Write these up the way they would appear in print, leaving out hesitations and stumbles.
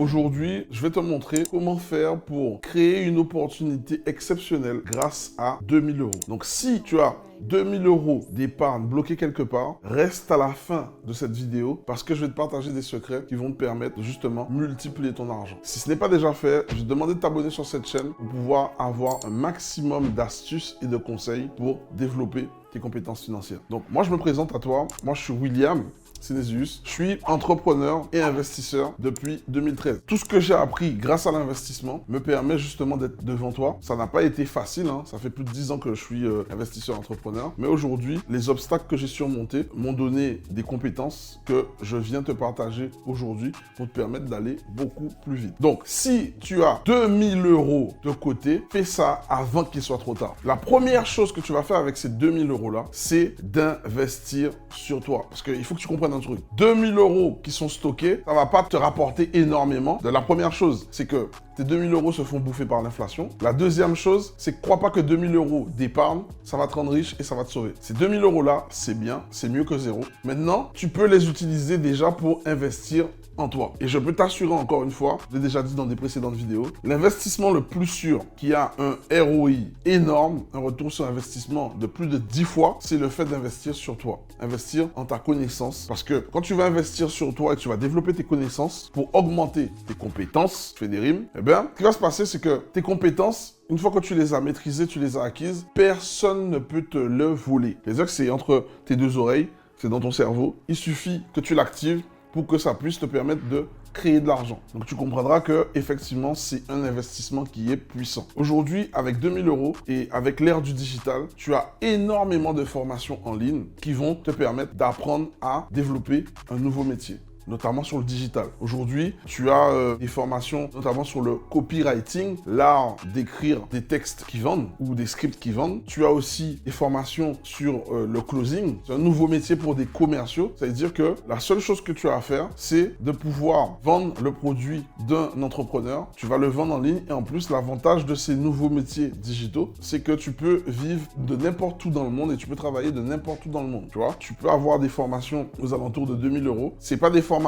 Aujourd'hui, je vais te montrer comment faire pour créer une opportunité exceptionnelle grâce à 2000 euros. Donc si tu as 2000 euros d'épargne bloqués quelque part, reste à la fin de cette vidéo parce que je vais te partager des secrets qui vont te permettre de justement multiplier ton argent. Si ce n'est pas déjà fait, je vais te demander de t'abonner sur cette chaîne pour pouvoir avoir un maximum d'astuces et de conseils pour développer tes compétences financières. Donc moi je me présente à toi, moi je suis William Synesius. Je suis entrepreneur et investisseur depuis 2013. Tout ce que j'ai appris grâce à l'investissement me permet justement d'être devant toi. Ça n'a pas été facile, hein. Ça fait plus de 10 ans que je suis investisseur entrepreneur. Mais aujourd'hui, les obstacles que j'ai surmontés m'ont donné des compétences que je viens te partager aujourd'hui pour te permettre d'aller beaucoup plus vite. Donc, si tu as 2000 euros de côté, fais ça avant qu'il soit trop tard. La première chose que tu vas faire avec ces 2000 euros-là, c'est d'investir sur toi. Parce qu'il faut que tu comprennes un truc. 2000 euros qui sont stockés, ça va pas te rapporter énormément. La première chose, c'est que tes 2000 euros se font bouffer par l'inflation. La deuxième chose, c'est que crois pas que 2000 euros d'épargne, ça va te rendre riche et ça va te sauver. Ces 2000 euros-là, c'est bien, c'est mieux que zéro. Maintenant, tu peux les utiliser déjà pour investir en toi. Et je peux t'assurer encore une fois, je l'ai déjà dit dans des précédentes vidéos, l'investissement le plus sûr qui a un ROI énorme, un retour sur investissement de plus de 10 fois, c'est le fait d'investir sur toi. Investir en ta connaissance. Parce que quand tu vas investir sur toi et que tu vas développer tes connaissances pour augmenter tes compétences, je fais des rimes, eh bien, ce qui va se passer, c'est que tes compétences, une fois que tu les as maîtrisées, tu les as acquises, personne ne peut te le voler. Les axes, c'est entre tes deux oreilles, c'est dans ton cerveau. Il suffit que tu l'actives pour que ça puisse te permettre de créer de l'argent. Donc tu comprendras que effectivement c'est un investissement qui est puissant. Aujourd'hui, avec 2000 euros et avec l'ère du digital, tu as énormément de formations en ligne qui vont te permettre d'apprendre à développer un nouveau métier, notamment sur le digital. Aujourd'hui, tu as des formations, notamment sur le copywriting, l'art d'écrire des textes qui vendent ou des scripts qui vendent. Tu as aussi des formations sur le closing. C'est un nouveau métier pour des commerciaux. Ça veut dire que la seule chose que tu as à faire, c'est de pouvoir vendre le produit d'un entrepreneur. Tu vas le vendre en ligne et en plus, l'avantage de ces nouveaux métiers digitaux, c'est que tu peux vivre de n'importe où dans le monde et tu peux travailler de n'importe où dans le monde. Tu vois, tu peux avoir des formations aux alentours de 2000 euros. C'est pas des formations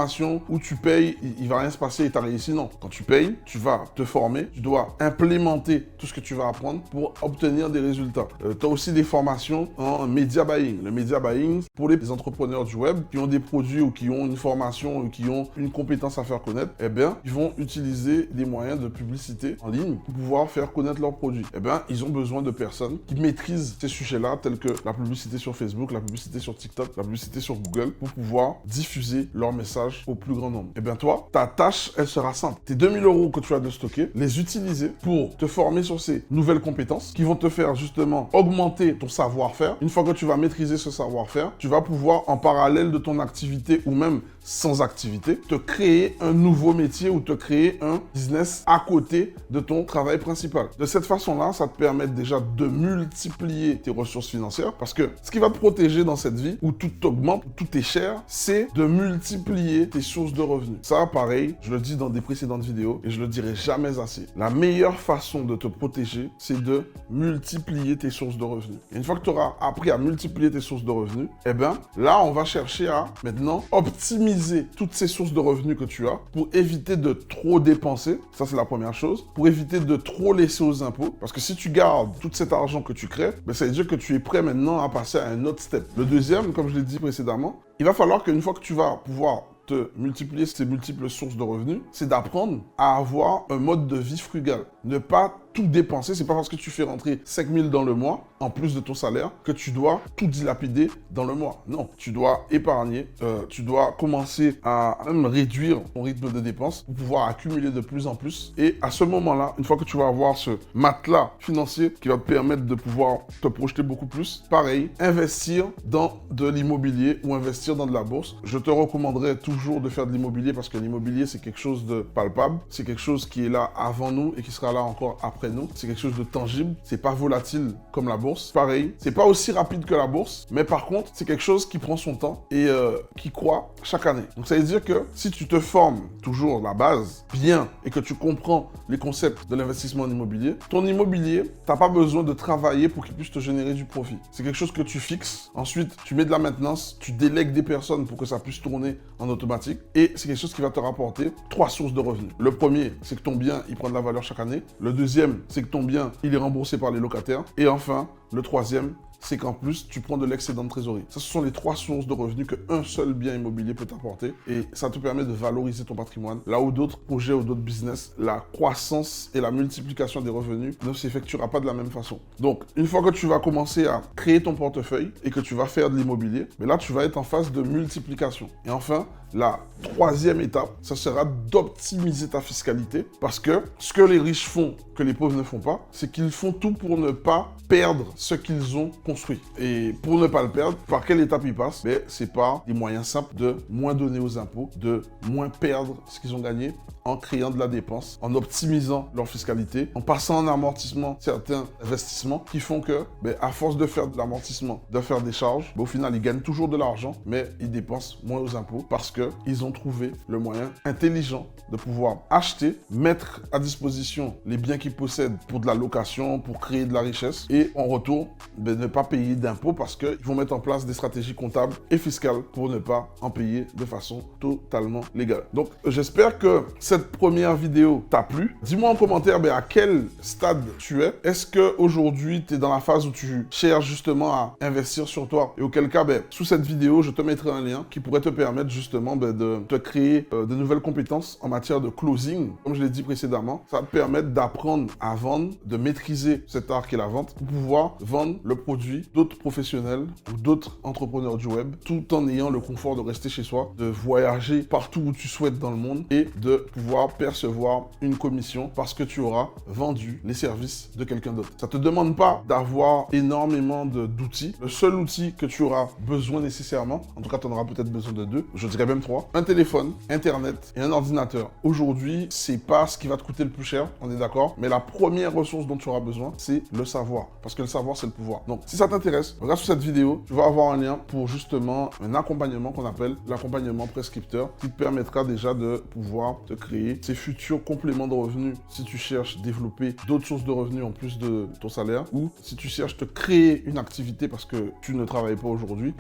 où tu payes, il va rien se passer et tu as réussi. Non. Quand tu payes, tu vas te former, tu dois implémenter tout ce que tu vas apprendre pour obtenir des résultats. Tu as aussi des formations en media buying. Le media buying, pour les entrepreneurs du web qui ont des produits ou qui ont une formation ou qui ont une compétence à faire connaître, eh bien, ils vont utiliser des moyens de publicité en ligne pour pouvoir faire connaître leurs produits. Eh bien, ils ont besoin de personnes qui maîtrisent ces sujets-là, tels que la publicité sur Facebook, la publicité sur TikTok, la publicité sur Google, pour pouvoir diffuser leurs messages au plus grand nombre. Eh bien toi, ta tâche, elle sera simple. Tes 2000 euros que tu as de stocker, les utiliser pour te former sur ces nouvelles compétences qui vont te faire justement augmenter ton savoir-faire. Une fois que tu vas maîtriser ce savoir-faire, tu vas pouvoir en parallèle de ton activité ou même sans activité, te créer un nouveau métier ou te créer un business à côté de ton travail principal. De cette façon-là, ça te permet déjà de multiplier tes ressources financières parce que ce qui va te protéger dans cette vie où tout augmente, où tout est cher, c'est de multiplier tes sources de revenus. Ça, pareil, je le dis dans des précédentes vidéos et je le dirai jamais assez. La meilleure façon de te protéger, c'est de multiplier tes sources de revenus. Et une fois que tu auras appris à multiplier tes sources de revenus, eh bien, là, on va chercher à maintenant optimiser toutes ces sources de revenus que tu as pour éviter de trop dépenser. Ça, c'est la première chose. Pour éviter de trop laisser aux impôts. Parce que si tu gardes tout cet argent que tu crées, ben, ça veut dire que tu es prêt maintenant à passer à un autre step. Le deuxième, comme je l'ai dit précédemment, il va falloir qu'une fois que tu vas pouvoir te multiplier ces multiples sources de revenus, c'est d'apprendre à avoir un mode de vie frugal. Ne pas tout dépenser. C'est pas parce que tu fais rentrer 5000 dans le mois, en plus de ton salaire, que tu dois tout dilapider dans le mois. Non, tu dois épargner. Tu dois commencer à même réduire ton rythme de dépenses pour pouvoir accumuler de plus en plus. Et à ce moment-là, une fois que tu vas avoir ce matelas financier qui va te permettre de pouvoir te projeter beaucoup plus, pareil, investir dans de l'immobilier ou investir dans de la bourse. Je te recommanderais toujours de faire de l'immobilier parce que l'immobilier, c'est quelque chose de palpable. C'est quelque chose qui est là avant nous et qui sera là encore après prénom. C'est quelque chose de tangible. C'est pas volatile comme la bourse. Pareil, c'est pas aussi rapide que la bourse, mais par contre, c'est quelque chose qui prend son temps et qui croît chaque année. Donc ça veut dire que si tu te formes toujours la base bien et que tu comprends les concepts de l'investissement en immobilier, ton immobilier, t'as pas besoin de travailler pour qu'il puisse te générer du profit. C'est quelque chose que tu fixes. Ensuite, tu mets de la maintenance, tu délègues des personnes pour que ça puisse tourner en automatique et c'est quelque chose qui va te rapporter 3 sources de revenus. Le premier, c'est que ton bien, il prend de la valeur chaque année. Le deuxième, c'est que ton bien, il est remboursé par les locataires. Et enfin, le troisième, c'est qu'en plus, tu prends de l'excédent de trésorerie. Ça, ce sont les 3 sources de revenus qu'un seul bien immobilier peut t'apporter. Et ça te permet de valoriser ton patrimoine. Là où d'autres projets ou d'autres business, la croissance et la multiplication des revenus ne s'effectuera pas de la même façon. Donc, une fois que tu vas commencer à créer ton portefeuille et que tu vas faire de l'immobilier, mais là, tu vas être en phase de multiplication. Et enfin, la troisième étape, ça sera d'optimiser ta fiscalité parce que ce que les riches font, que les pauvres ne font pas, c'est qu'ils font tout pour ne pas perdre ce qu'ils ont construit. Et pour ne pas le perdre, par quelle étape ils passent? C'est par des moyens simples de moins donner aux impôts, de moins perdre ce qu'ils ont gagné en créant de la dépense, en optimisant leur fiscalité, en passant en amortissement certains investissements qui font que, à force de faire de l'amortissement, de faire des charges, au final, ils gagnent toujours de l'argent, mais ils dépensent moins aux impôts parce qu'ils ont trouvé le moyen intelligent de pouvoir acheter, mettre à disposition les biens qu'ils possèdent pour de la location, pour créer de la richesse et en retour, ne pas payer d'impôts parce qu'ils vont mettre en place des stratégies comptables et fiscales pour ne pas en payer de façon totalement légale. Donc, j'espère que cette première vidéo t'a plu. Dis-moi en commentaire à quel stade tu es. Est-ce qu'aujourd'hui, tu es dans la phase où tu cherches justement à investir sur toi? Et auquel cas, sous cette vidéo, je te mettrai un lien qui pourrait te permettre justement de te créer de nouvelles compétences en matière de closing. Comme je l'ai dit précédemment, ça va te permettre d'apprendre à vendre, de maîtriser cet art qui est la vente pour pouvoir vendre le produit d'autres professionnels ou d'autres entrepreneurs du web tout en ayant le confort de rester chez soi, de voyager partout où tu souhaites dans le monde et de pouvoir percevoir une commission parce que tu auras vendu les services de quelqu'un d'autre. Ça ne te demande pas d'avoir énormément d'outils. Le seul outil que tu auras besoin nécessairement, en tout cas tu en auras peut-être besoin de 2, je dirais même 3, un téléphone, Internet et un ordinateur. Aujourd'hui, c'est pas ce qui va te coûter le plus cher, on est d'accord, mais la première ressource dont tu auras besoin, c'est le savoir. Parce que le savoir, c'est le pouvoir. Donc, si ça t'intéresse, regarde sous cette vidéo, tu vas avoir un lien pour justement un accompagnement qu'on appelle l'accompagnement prescripteur qui te permettra déjà de pouvoir te créer ces futurs compléments de revenus si tu cherches développer d'autres sources de revenus en plus de ton salaire ou si tu cherches te créer une activité parce que tu ne travailles pas aujourd'hui,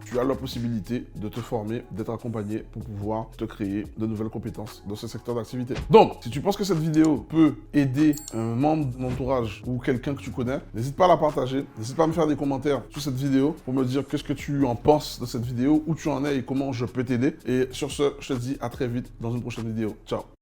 tu as la possibilité de te former, d'être accompagné pour pouvoir te créer de nouvelles compétences dans ce secteur d'activité. Donc, si tu penses que cette vidéo peut aider un membre de ton entourage ou quelqu'un que tu connais, n'hésite pas à la partager, n'hésite pas à me faire des commentaires sous cette vidéo pour me dire qu'est-ce que tu en penses de cette vidéo, où tu en es et comment je peux t'aider. Et sur ce, je te dis à très vite dans une prochaine vidéo. Ciao!